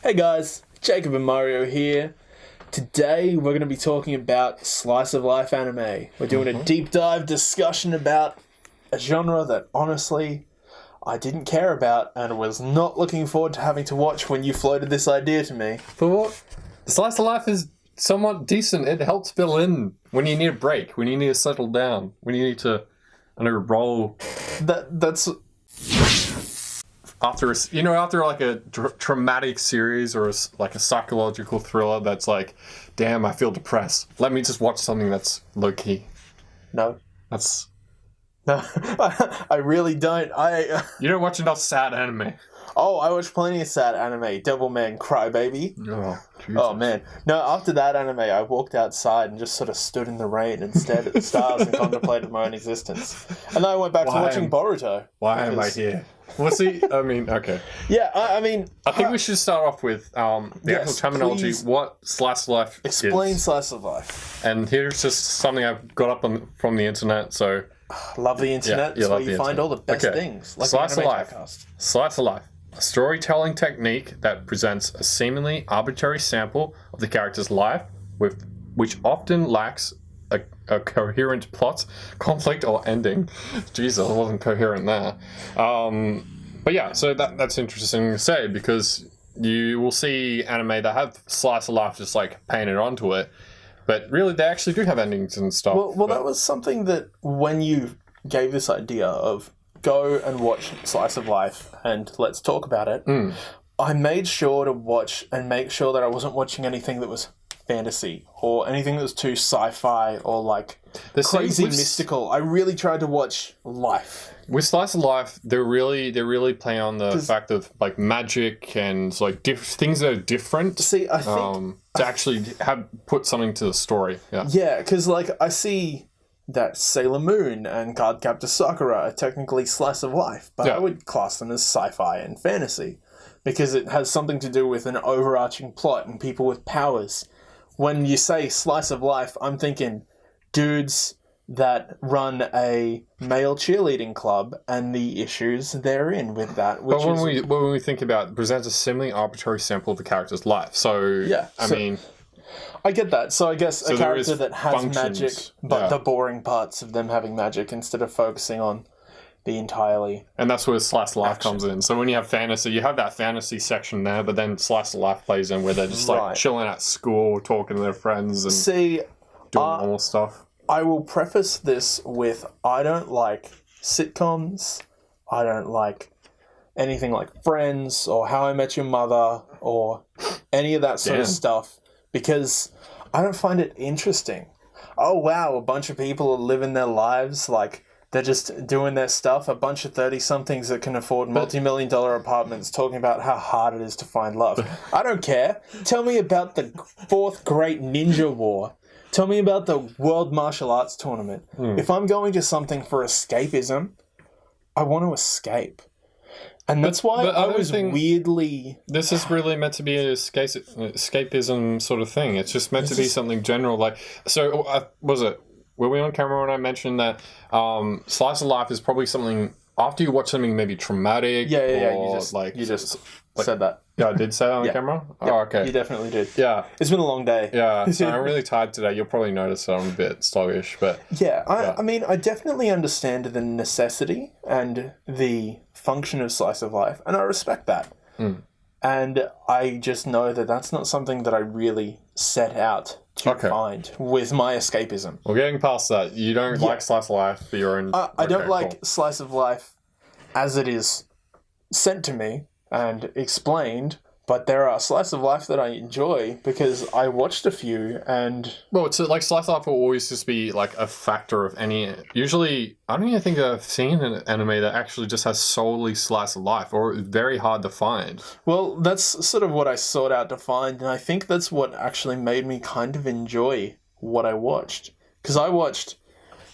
Hey guys, Jacob and Mario here. Today we're going to be talking about slice of life anime. We're doing a deep dive discussion about a genre that honestly I didn't care about and was not looking forward to having to watch when you floated this idea to me. But what? Slice of life is somewhat decent. It helps fill in when you need a break, when you need to settle down, when you need to, roll. That's... After like a traumatic series or like a psychological thriller that's like, damn, I feel depressed. Let me just watch something that's low key. No. No, I really don't. You don't watch enough sad anime. Oh, I watch plenty of sad anime. Devilman Crybaby. Oh, Jesus. Oh, man. No, after that anime, I walked outside and just sort of stood in the rain and stared at the stars and contemplated my own existence. And then I went back to watching Boruto. Why am I here? Well, see, okay. Yeah, I think we should start off with the actual terminology, please. What slice of life Explain is. Slice of life. And here's just something I've got up from the internet, so... Love the internet. It's where you find all the best things. Like Slice of life. Slice of life. A storytelling technique that presents a seemingly arbitrary sample of the character's life, which often lacks a coherent plot, conflict, or ending. Jesus, I wasn't coherent there. But yeah, so that's interesting to say, because you will see anime that have slice of life just like painted onto it, but really they actually do have endings and stuff. Well, that was something that when you gave this idea of go and watch Slice of Life and let's talk about it, I made sure to watch and make sure that I wasn't watching anything that was fantasy or anything that was too sci-fi or like crazy mystical. I really tried to watch life. With Slice of Life, they're really playing on the fact of like magic and like things that are different. See, I think to actually put something to the story. Yeah, because like I see that Sailor Moon and Cardcaptor Sakura are technically slice of life, but I would class them as sci-fi and fantasy because it has something to do with an overarching plot and people with powers. When you say slice of life, I'm thinking dudes that run a male cheerleading club and the issues therein with that. But when we think about it, presents a seemingly arbitrary sample of the character's life. So, I get that. So I guess a character that has magic, but the boring parts of them having magic instead of focusing on the entirely... And that's where Slice of Life comes in. So when you have fantasy, you have that fantasy section there, but then Slice of Life plays in where they're just like chilling at school, talking to their friends and doing normal stuff. I will preface this with I don't like sitcoms. I don't like anything like Friends or How I Met Your Mother or any of that sort of stuff because I don't find it interesting. Oh, wow, a bunch of people are living their lives like they're just doing their stuff. A bunch of 30-somethings that can afford multi-million-dollar apartments talking about how hard it is to find love. I don't care. Tell me about the fourth great ninja war. Tell me about the World Martial Arts Tournament. If I'm going to something for escapism, I want to escape. And that's why I was weirdly... This is really meant to be an escapism sort of thing. It's just meant to be something general. Like, so, were we on camera when I mentioned that Slice of Life is probably something... After you watch something maybe traumatic you just said that. Yeah, I did say that on camera? Yeah, oh, okay. You definitely did. Yeah. It's been a long day. Yeah, so I'm really tired today. You'll probably notice that I'm a bit sluggish, but... I mean, I definitely understand the necessity and the function of Slice of Life, and I respect that. And I just know that that's not something that I really set out to find with my escapism. Well, getting past that, you don't like Slice of Life for your own... I don't like Slice of Life as it is sent to me and explained, but there are Slice of Life that I enjoy because I watched a few and... Well, it's like Slice of Life will always just be like a factor of any... Usually, I don't even think I've seen an anime that actually just has solely Slice of Life, or it's very hard to find. Well, that's sort of what I sought out to find, and I think that's what actually made me kind of enjoy what I watched. Because I watched,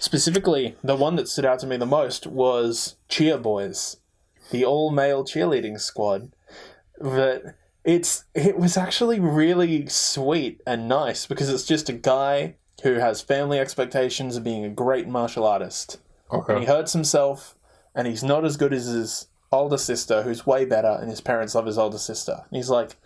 specifically, the one that stood out to me the most was Cheer Boys, the all-male cheerleading squad. That it was actually really sweet and nice because it's just a guy who has family expectations of being a great martial artist. Okay. And he hurts himself and he's not as good as his older sister who's way better, and his parents love his older sister. And he's like,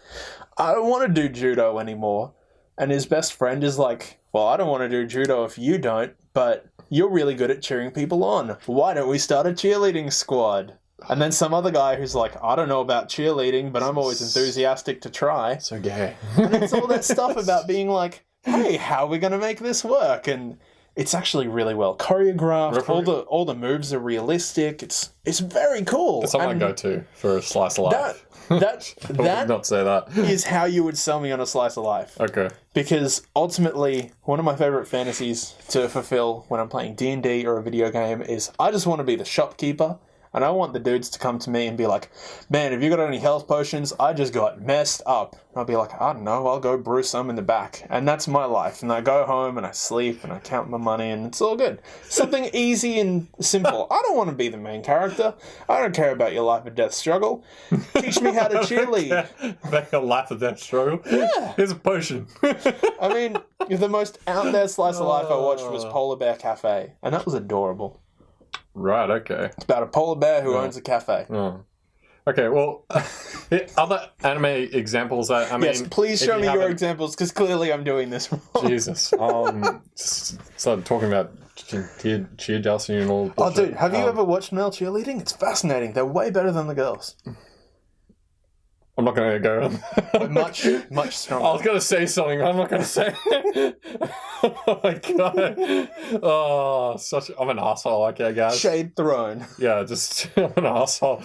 I don't want to do judo anymore. And his best friend is like, well, I don't want to do judo if you don't, but you're really good at cheering people on. Why don't we start a cheerleading squad? And then some other guy who's like, I don't know about cheerleading, but I'm always enthusiastic to try. So gay. And it's all that stuff about being like, hey, how are we going to make this work? And it's actually really well choreographed. All the moves are realistic. It's very cool. That's what I go to for a slice of life. That I would not say that. is how you would sell me on a slice of life. Okay. Because ultimately, one of my favorite fantasies to fulfill when I'm playing D&D or a video game is I just want to be the shopkeeper. And I want the dudes to come to me and be like, man, have you got any health potions? I just got messed up. And I'll be like, I don't know, I'll go brew some in the back. And that's my life. And I go home and I sleep and I count my money and it's all good. Something easy and simple. I don't want to be the main character. I don't care about your life or death struggle. Teach me how to cheerlead. Make a life or death struggle? Yeah. Here's a potion. I mean, the most out there slice of life I watched was Polar Bear Cafe. And that was adorable. Right, okay. It's about a polar bear who owns a cafe. Oh. Okay, well, other anime examples that, yes, please show me your examples, because clearly I'm doing this wrong. Jesus. Started talking about cheer jealousy and all. Oh, dude, have you ever watched male cheerleading? It's fascinating. They're way better than the girls. I'm not going to go. Much stronger. I was going to say something. I'm not going to say it. Oh, my God. Oh, I'm an asshole. Okay, guys. Shade thrown. Yeah, I'm an asshole.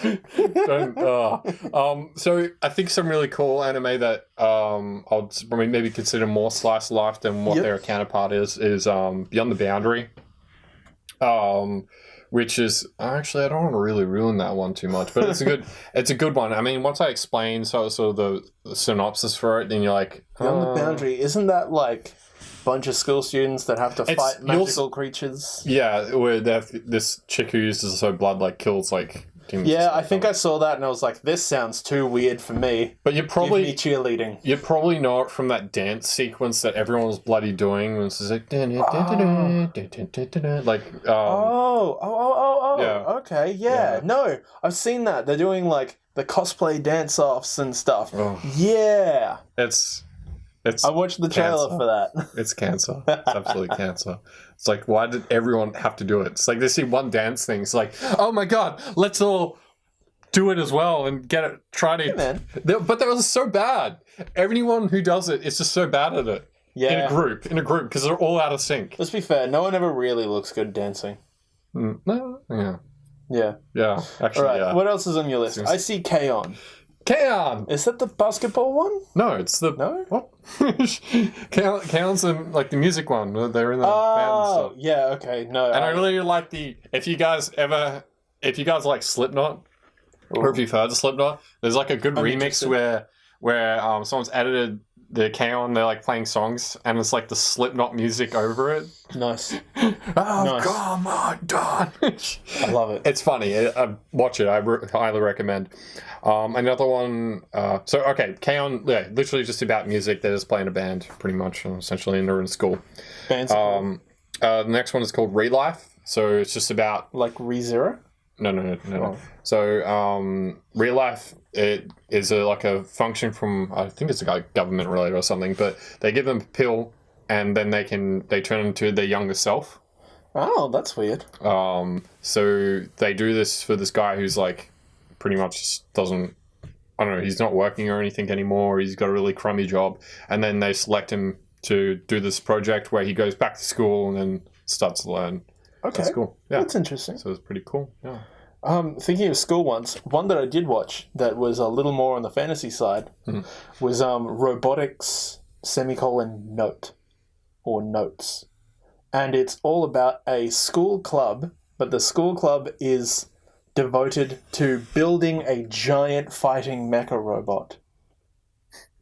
So I think some really cool anime that I'll maybe consider more slice of life than what their counterpart is Beyond the Boundary. Which is actually I don't want to really ruin that one too much, but it's a good one. I mean, once I explain sort of the synopsis for it, then you're like, Beyond the Boundary, isn't that like a bunch of school students that have to fight magical creatures? Yeah, where this chick who uses her blood kills demons. Yeah, I think I saw that and I was like, this sounds too weird for me. But Give me cheerleading. You probably know it from that dance sequence that everyone was bloody doing. When it's like, okay, yeah. No, I've seen that. They're doing the cosplay dance-offs and stuff. Oh. Yeah. It's I watched the trailer for that. It's cancer. It's absolutely cancer. It's like, why did everyone have to do it? It's like they see one dance thing. It's like, oh my God, let's all do it as well and try to. Hey, man. But that was so bad. Everyone who does it is just so bad at it. Yeah. In a group, because they're all out of sync. Let's be fair. No one ever really looks good dancing. No. Yeah. Yeah. Yeah. Actually, all right. yeah. What else is on your list? I see Canon. Canon! Is that the basketball one? No, it's the... No? What? Canon's the music one. They're in the band and stuff. Yeah, okay. No. And I really like if you guys like Slipknot, or if you've heard of Slipknot, there's a good remix where someone's edited the Canon, they're playing songs, and it's the Slipknot music over it. Nice. Come on, Don. I love it. It's funny. Watch it. I highly recommend. Another one. Canon. Yeah, literally just about music. They're just playing a band, pretty much, essentially, and they're in school. Band's the next one is called Real Life. So it's just about ReZero. No. Oh. So Real Life, it is a function from, I think it's government related or something, but they give them a pill and then they turn into their younger self. Oh, that's weird. So they do this for this guy who's pretty much just doesn't, I don't know, he's not working or anything anymore. He's got a really crummy job, and then they select him to do this project where he goes back to school and then starts to learn. Okay. That's cool. Yeah. That's interesting. So it's pretty cool. Yeah. Thinking of school ones, one that I did watch that was a little more on the fantasy side was Robotics Note or Notes. And it's all about a school club, but the school club is devoted to building a giant fighting mecha robot.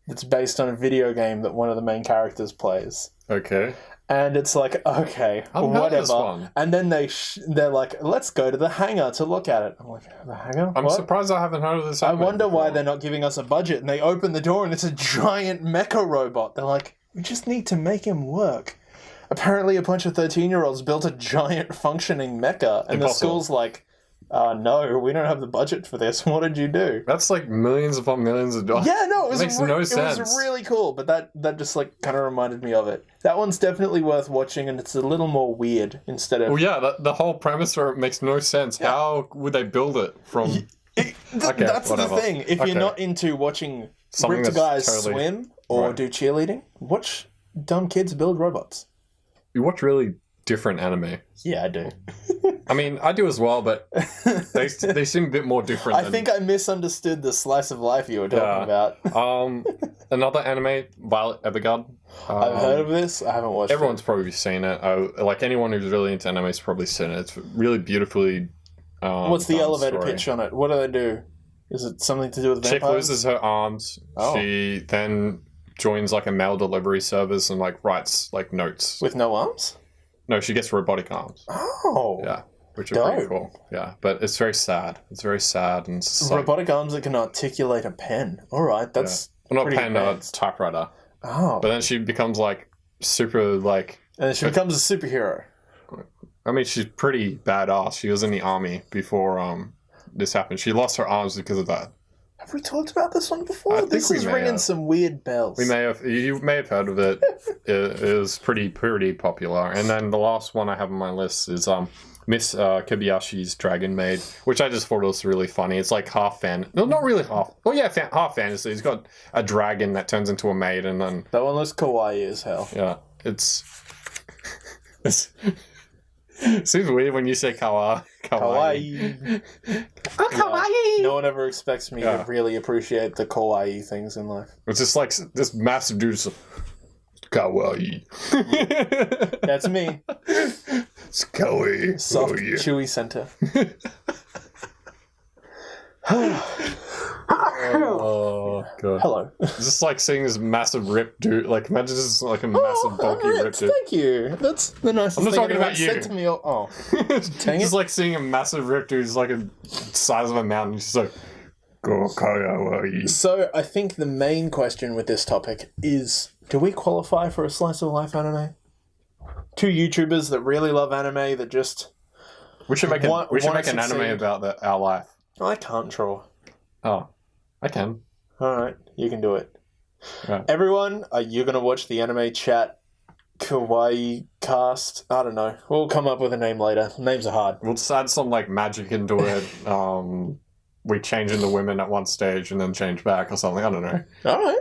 It's based on a video game that one of the main characters plays. Okay. And it's okay, whatever. And then they're like, let's go to the hangar to look at it. I'm like, the hangar? I'm surprised I haven't heard of this. I wonder why they're not giving us a budget. And they open the door and it's a giant mecha robot. They're like, we just need to make him work. Apparently a bunch of 13-year-olds built a giant functioning mecha. And the school's like, No, we don't have the budget for this. What did you do? That's like millions upon millions of dollars. Yeah, no, it makes no sense. It was really cool, but that just like kind of reminded me of it. That one's definitely worth watching, and it's a little more weird instead of. Well, yeah, the whole premise for it makes no sense. Yeah. How would they build it from? That's whatever. The thing. If you're not into watching ripped guys swim or do cheerleading, watch dumb kids build robots. You watch really different anime. Yeah, I do. I mean, I do as well, but they seem a bit more different. I think I misunderstood the slice of life you were talking about. Another anime, Violet Evergarden. I've heard of this. I haven't watched Everyone's probably seen it. Like anyone who's really into anime has probably seen it. It's really beautifully. What's the elevator pitch on it? What do they do? Is it something to do with vampires? Chick loses her arms. Oh. She then joins like a mail delivery service and like writes like notes. With no arms? No, she gets robotic arms. Oh. Yeah. Which are pretty cool. Yeah. But it's very sad. It's very sad and robotic arms that can articulate a pen. Alright, that's well, not pen, a typewriter. Oh. But then she becomes like super like and then she becomes a superhero. I mean, she's pretty badass. She was in the army before this happened. She lost her arms because of that. Have we talked about this one before? This is ringing some weird bells. We may have. You may have heard of it. It was pretty popular. And then the last one I have on my list is Miss Kobayashi's Dragon Maid, which I just thought was really funny. It's like half fan. No, not really half. Well, yeah, half fantasy. He's got a dragon that turns into a maid, and then that one looks kawaii as hell. Yeah, it's seems weird when you say kawaii. Kawaii. Oh, kawaii! No one ever expects me to really appreciate the kawaii things in life. It's just like this massive dude. Kawaii. That's me. It's kawaii. Soft, chewy center. Oh god. Hello. It's just like seeing this massive ripped dude. Like imagine this is like a massive bulky ripped dude. Thank you. That's the nicest thing anyone said to me. Oh, dang it's like seeing a massive ripped dude who's like a size of a mountain. She's like, go kawaii. So I think the main question with this topic is: do we qualify for a slice of life anime? Two YouTubers that really love anime that just we should make an anime about our life. I can't draw. Oh, I can. Alright, you can do it. Right. Everyone, are you going to watch the anime chat kawaii cast? I don't know. We'll come up with a name later. Names are hard. We'll just add some like magic into it. We change into women at one stage and then change back or something. I don't know. Alright.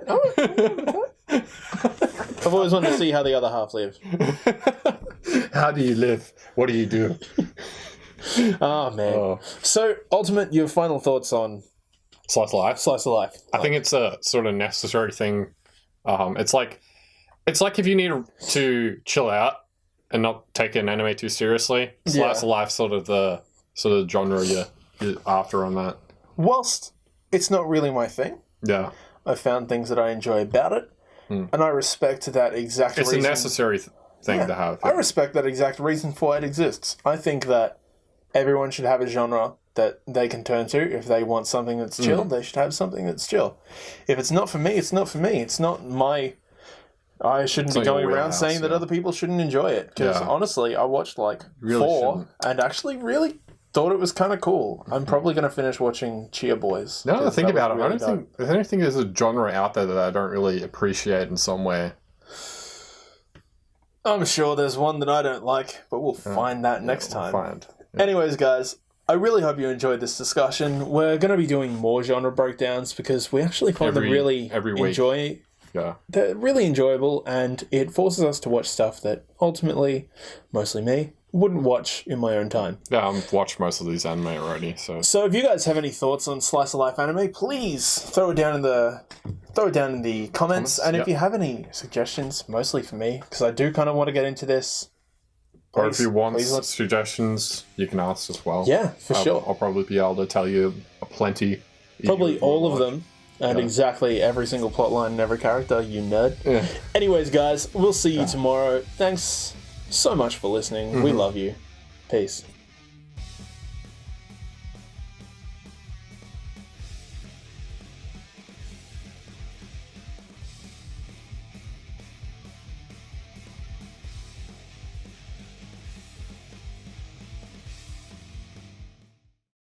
I've always wanted to see how the other half live. How do you live? What do you do? Oh, man. Oh. So, Ultimate, your final thoughts on Slice of Life? Slice of Life. I think it's a sort of necessary thing. It's like if you need to chill out and not take an anime too seriously, Slice of Life sort of the genre you're after on that. Whilst it's not really my thing, I found things that I enjoy about it, and I respect that exact reason. It's a necessary thing to have. I respect that exact reason for why it exists. I think that everyone should have a genre that they can turn to. If they want something that's chill, they should have something that's chill. If it's not for me, it's not for me. It's not my... I shouldn't be going around saying that other people shouldn't enjoy it. Because honestly, I watched like 4 and actually really thought it was kind of cool. I'm probably going to finish watching Cheer Boys. No, think about it. Really I don't think there's a genre out there that I don't really appreciate in some way. I'm sure there's one that I don't like, but we'll find that next time. Anyways, guys, I really hope you enjoyed this discussion. We're going to be doing more genre breakdowns because we actually find them really they're really enjoyable, and it forces us to watch stuff that ultimately, mostly me, wouldn't watch in my own time. Yeah, I've watched most of these anime already. So if you guys have any thoughts on Slice of Life anime, please throw it down in the comments. And if you have any suggestions, mostly for me, because I do kind of want to get into this. Or if you want suggestions, you can ask as well. Yeah, for sure. I'll probably be able to tell you plenty. Probably all of them. And exactly every single plotline and every character, you nerd. Yeah. Anyways, guys, we'll see you tomorrow. Thanks so much for listening. We love you. Peace.